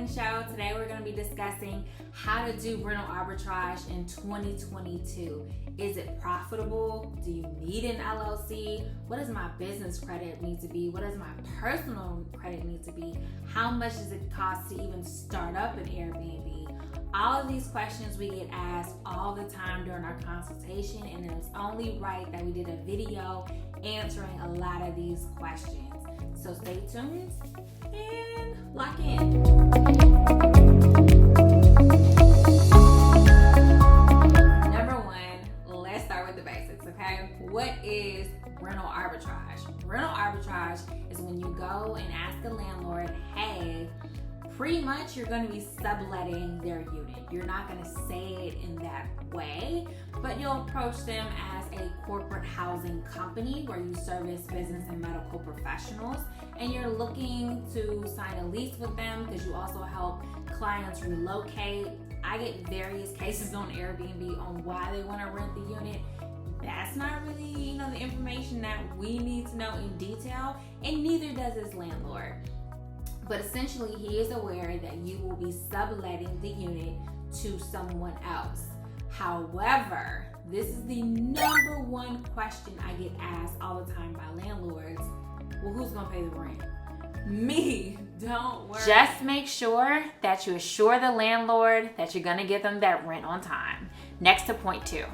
Kehlin Show. Today we're going to be discussing how to do rental arbitrage in 2022. Is it profitable? Do you need an LLC? What does my business credit need to be? What does my personal credit need to be? How much does it cost to even start up an Airbnb? All of these questions we get asked all the time during our consultation, and it was only right that we did a video answering a lot of these questions. So stay tuned and lock in. Number one, let's start with the basics, okay? What is rental arbitrage? Rental arbitrage is when you go and ask a landlord, hey, pretty much you're going to be subletting their unit. You're not going to say it in that way, but you'll approach them as a corporate housing company where you service business and medical professionals, and you're looking to sign a lease with them because you also help clients relocate. I get various cases on Airbnb on why they want to rent the unit. That's not really, the information that we need to know in detail, and neither does his landlord. But essentially, he is aware that you will be subletting the unit to someone else. However, this is the number one question I get asked all the time by landlords. Well, who's gonna pay the rent? Me, don't worry. Just make sure that you assure the landlord that you're gonna get them that rent on time. Next to point 2.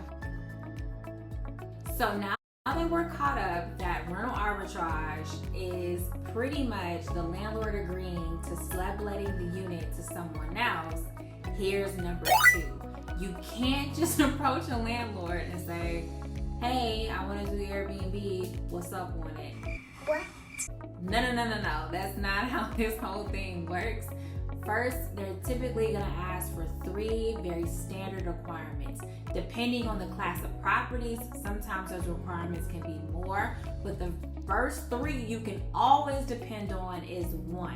So now that we're caught up that rental arbitrage is pretty much the landlord agreeing to subletting the unit to someone else, here's number 2. You can't just approach a landlord and say, hey, I want to do Airbnb, what's up on it? What? No. That's not how this whole thing works. First, they're typically going to ask for 3 very standard requirements. Depending on the class of properties, sometimes those requirements can be more, but the first 3 you can always depend on is 1.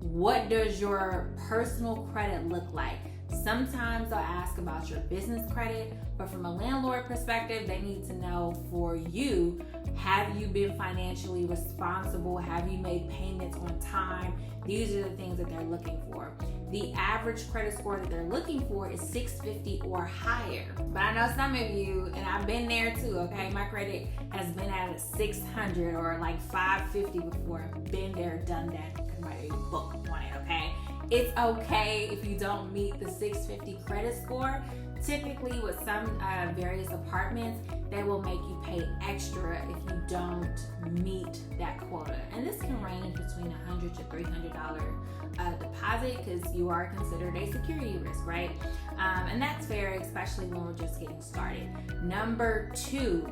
What does your personal credit look like? Sometimes they'll ask about your business credit, but from a landlord perspective, they need to know for you, have you been financially responsible? Have you made payments on time? These are the things that they're looking for. The average credit score that they're looking for is 650 or higher. But I know some of you, and I've been there too, okay? My credit has been at 600 or like 550 before. Been there, done that. You can write a book on it, okay? It's okay if you don't meet the 650 credit score. Typically with some various apartments, they will make you pay extra if you don't meet that quota. And this can range between $100 to $300 deposit because you are considered a security risk, right? And that's fair, especially when we're just getting started. Number 2,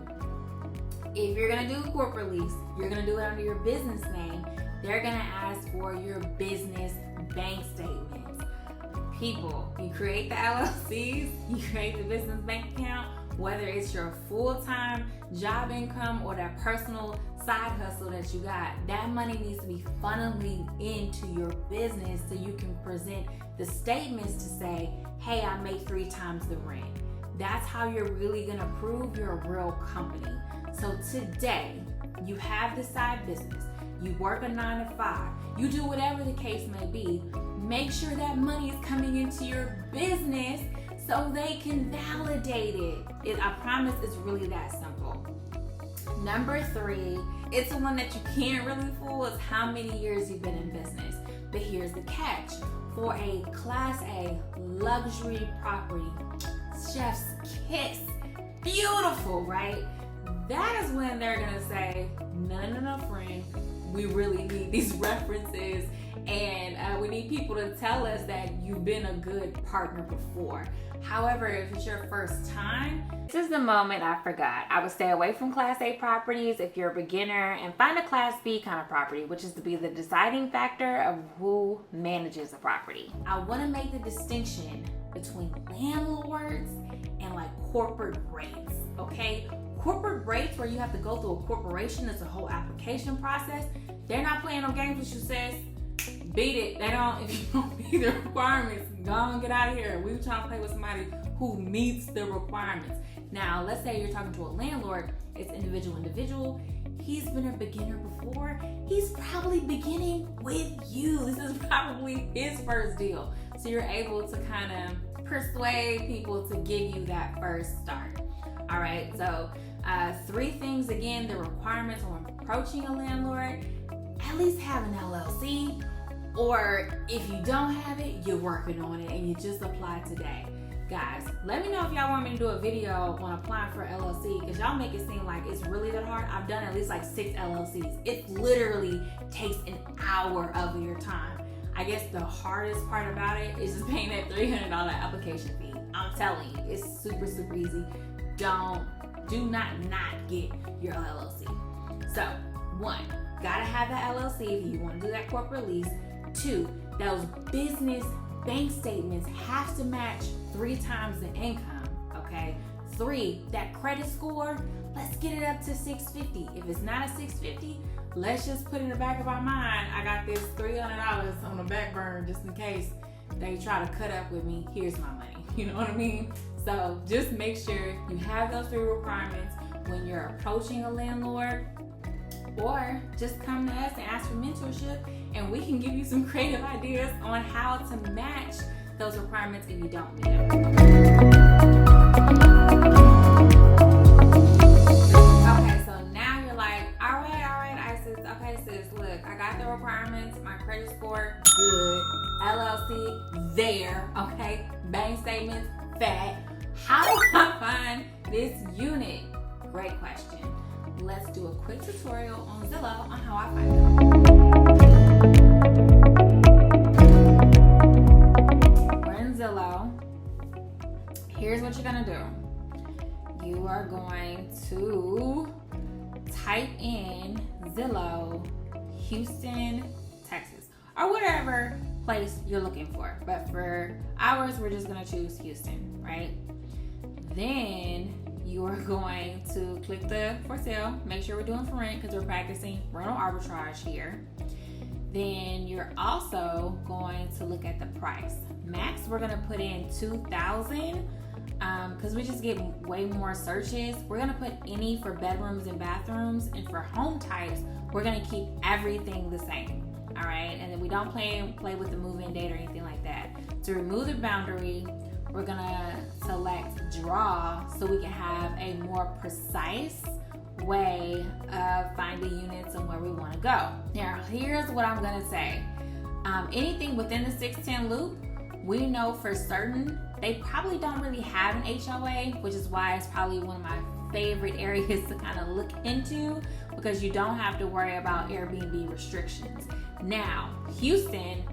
if you're gonna do a corporate lease, you're gonna do it under your business name, they're gonna ask for your business bank statements. People, you create the LLCs, you create the business bank account, whether it's your full-time job income or that personal side hustle that you got, that money needs to be funneling into your business so you can present the statements to say, hey, I make 3 times the rent. That's how you're really gonna prove you're a real company. So today, you have this side business, you work a 9 to 5, you do whatever the case may be, make sure that money is coming into your business so they can validate it. I promise it's really that simple. Number 3, it's the one that you can't really fool, is how many years you've been in business. But here's the catch. For a Class A luxury property, chef's kiss, beautiful, right? That is when they're gonna say, no, friend, we really need these references, and we need people to tell us that you've been a good partner before. However, if it's your first time, this is the moment I forgot. I would stay away from Class A properties if you're a beginner and find a Class B kind of property, which is to be the deciding factor of who manages the property. I want to make the distinction between landlords and like corporate rates, okay? Corporate rates where you have to go through a corporation, it's a whole application process. They're not playing no games with you, sis. Beat it. If you don't meet the requirements, go and get out of here. We trying to play with somebody who meets the requirements. Now, let's say you're talking to a landlord, it's individual. He's been a beginner before. He's probably beginning with you. This is probably his first deal. So you're able to kind of persuade people to give you that first start. All right, so 3 things again, the requirements when approaching a landlord: at least have an LLC, or if you don't have it, you're working on it and you just applied today. Guys, let me know if y'all want me to do a video on applying for LLC, because y'all make it seem like it's really that hard. I've done at least like 6 LLCs. It literally takes an hour of your time. I guess the hardest part about it is just paying that $300 application fee. I'm telling you, it's super, super easy. Do not get your LLC. So 1, gotta have the LLC if you want to do that corporate lease. 2, those business bank statements have to match 3 times the income, okay? 3, that credit score, let's get it up to 650. If it's not a 650, let's just put in the back of our mind, I got this $300 on the back burner just in case they try to cut up with me. Here's my money. You know what I mean? So just make sure you have those 3 requirements when you're approaching a landlord, or just come to us and ask for mentorship, and we can give you some creative ideas on how to match those requirements if you don't meet them. Okay, so now you're like, all right, Isis. Okay, sis, look, I got the requirements, my credit score, good, LLC, there, okay, bank statements, fat. How do I find this unit? Great question. Let's do a quick tutorial on Zillow on how I find them. We're in Zillow. Here's what you're gonna do. You are going to type in Zillow, Houston, Texas, or whatever place you're looking for. But for ours, we're just gonna choose Houston, right? Then you are going to click the for sale. Make sure we're doing for rent because we're practicing rental arbitrage here. Then you're also going to look at the price. Max, we're gonna put in 2,000 because we just get way more searches. We're gonna put any for bedrooms and bathrooms, and for home types, we're gonna keep everything the same. All right, and then we don't play with the move-in date or anything like that. To remove the boundary, we're gonna select draw so we can have a more precise way of finding units and where we want to go. Now, here's what I'm gonna say. Anything within the 610 loop, we know for certain they probably don't really have an HOA, which is why it's probably one of my favorite areas to kind of look into, because you don't have to worry about Airbnb restrictions. Now, Houston,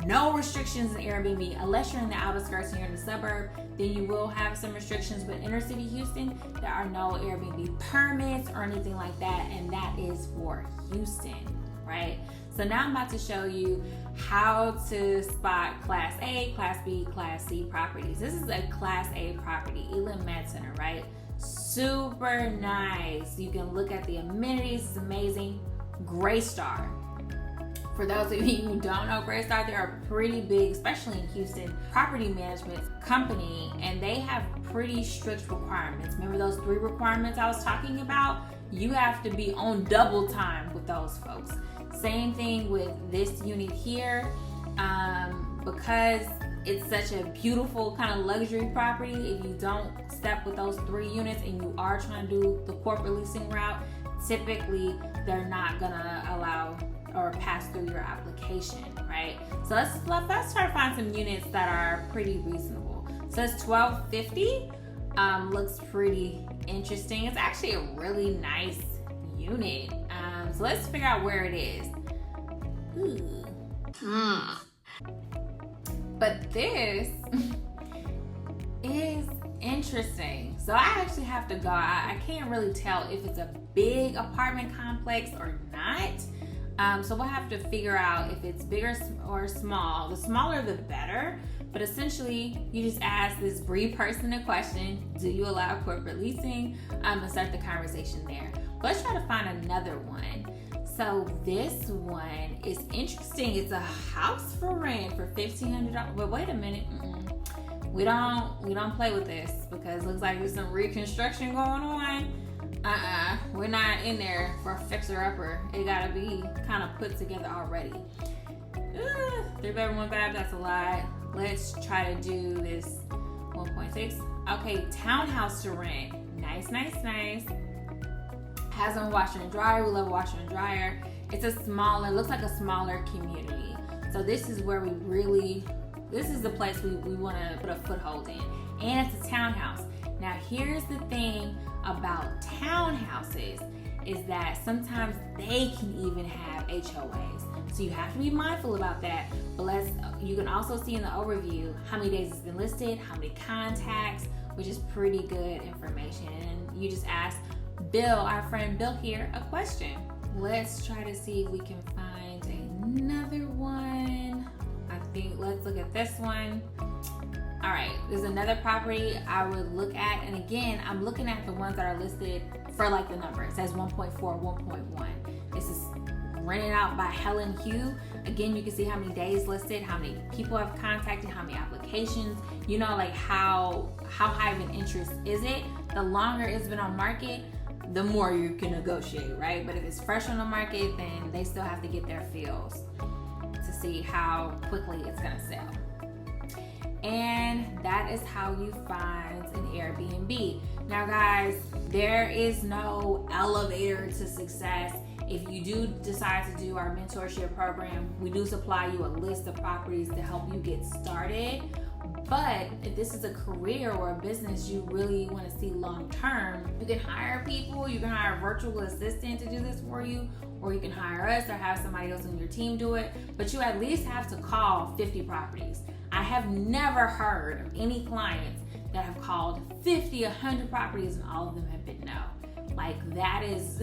no restrictions in Airbnb unless you're in the outer skirts and you're in the suburb. Then you will have some restrictions. But inner city Houston, there are no Airbnb permits or anything like that, and that is for Houston, right? So now I'm about to show you how to spot Class A, Class B, Class C properties. This is a Class A property, Elam Med Center, right? Super nice. You can look at the amenities. It's amazing. Greystar. For those of you who don't know, Greystar, they're a pretty big, especially in Houston, property management company, and they have pretty strict requirements. Remember those 3 requirements I was talking about? You have to be on double time with those folks. Same thing with this unit here. Because it's such a beautiful kind of luxury property, if you don't step with those 3 units and you are trying to do the corporate leasing route, typically they're not gonna allow or pass through your application, right? So let's try to find some units that are pretty reasonable. So it's $1,250. Looks pretty interesting. It's actually a really nice unit. So let's figure out where it is. But this is interesting. So I actually have to go. I can't really tell if it's a big apartment complex or not. So we'll have to figure out if it's bigger or small. The smaller, the better. But essentially, you just ask this brief person a question: do you allow corporate leasing? And start the conversation there. But let's try to find another one. So this one is interesting. It's a house for rent for $1,500. But wait a minute. We don't play with this because it looks like there's some reconstruction going on. We're not in there for a fixer-upper. It gotta be kind of put together already. 3-bedroom, 1 bath, that's a lot. Let's try to do this 1.6. Okay, townhouse to rent. Nice. Has a washer and dryer. We love a washer and dryer. It looks like a smaller community. So this is where this is the place we want to put a foothold in. And it's a townhouse. Now here's the thing about townhouses is that sometimes they can even have HOAs. So you have to be mindful about that. But you can also see in the overview how many days it's been listed, how many contacts, which is pretty good information. And you just ask Bill, our friend Bill here, a question. Let's try to see if we can find another one. Let's look at this one. All right, there's another property I would look at. And again, I'm looking at the ones that are listed for like the number. It says 1.4, 1.1. This is rented out by Helen Hugh. Again, you can see how many days listed, how many people have contacted, how many applications, like how high of an interest is it? The longer it's been on market, the more you can negotiate, right? But if it's fresh on the market, then they still have to get their feels to see how quickly it's gonna sell. And that is how you find an Airbnb. Now guys, there is no elevator to success. If you do decide to do our mentorship program, we do supply you a list of properties to help you get started. But if this is a career or a business you really want to see long term, you can hire people, you can hire a virtual assistant to do this for you, or you can hire us or have somebody else on your team do it. But you at least have to call 50 properties. I have never heard of any clients that have called 50, 100 properties and all of them have been no. Like, that is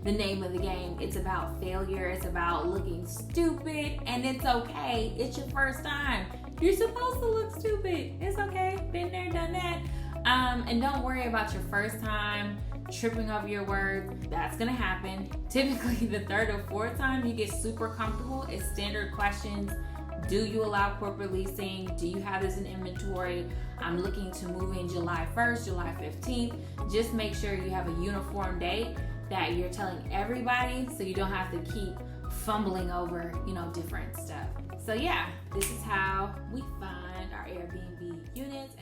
the name of the game. It's about failure. It's about looking stupid, and it's okay. It's your first time. You're supposed to look stupid. It's okay. Been there, done that. And don't worry about your first time tripping over your words. That's gonna happen. Typically, the third or fourth time you get super comfortable. It's standard questions. Do you allow corporate leasing? Do you have this in inventory? I'm looking to move in July 1st, July 15th. Just make sure you have a uniform date that you're telling everybody so you don't have to keep fumbling over, different stuff. So yeah, this is how we find our Airbnb units.